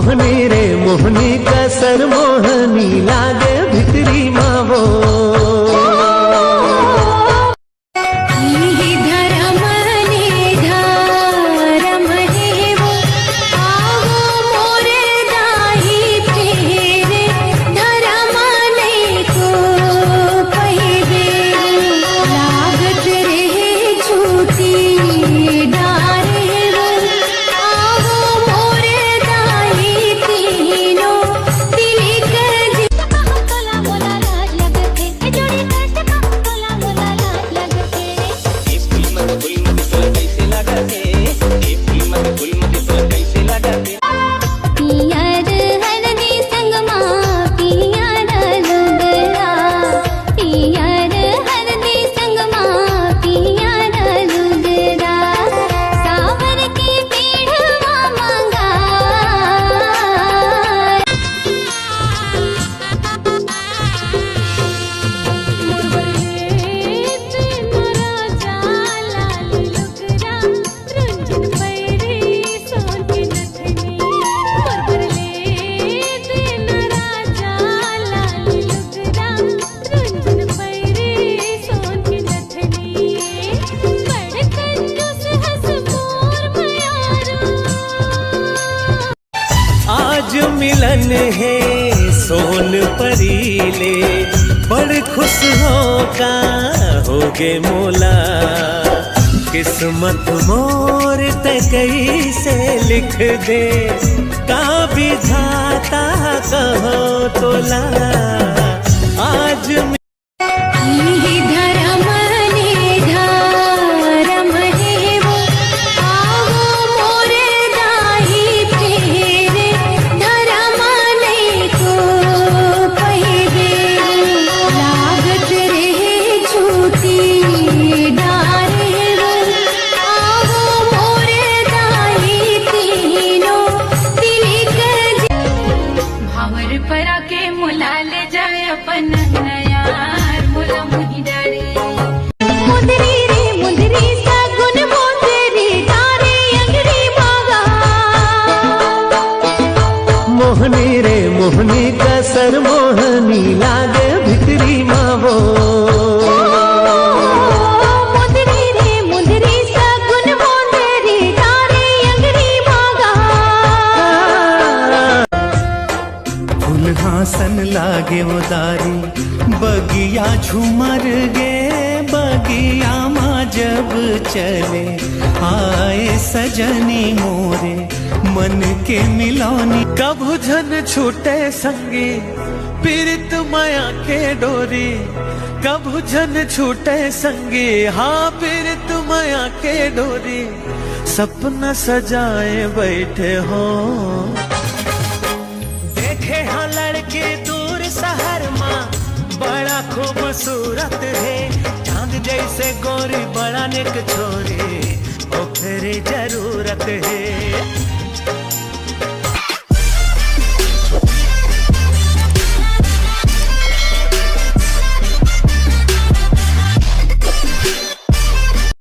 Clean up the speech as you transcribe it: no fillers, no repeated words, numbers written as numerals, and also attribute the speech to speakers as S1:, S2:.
S1: मोहनी रे मोहनी कसर मोहनी लागे भितरी मावो। मिलन है सोन परीले बड़ खुश हो का होगे मोला। किस्मत मोर तकई से लिख दे का विधाता कहो तोला। आज मोहनी रे मोहनी कसर मोहनी लागे भितरी मावो।
S2: मुंदरी रे मुंदरी सगुन मुंदरी डारे अंगड़ी मागा।
S1: फूल हासन लागे उदारी बगिया झूमर गे बगिया माँ जब चले आए सजनी मोरे मन के मिलौनी। कभू झन छूटे संगी पीरित माया के डोरी। कभू झन छूटे संगी हाँ पीरित माया के डोरी। सपना सजाए बैठे हो देखे हाँ लड़के दूर शहर माँ बड़ा खूबसूरत है। चांद जैसे गोरी बड़ा निक छोरी ओ फिर जरूरत है।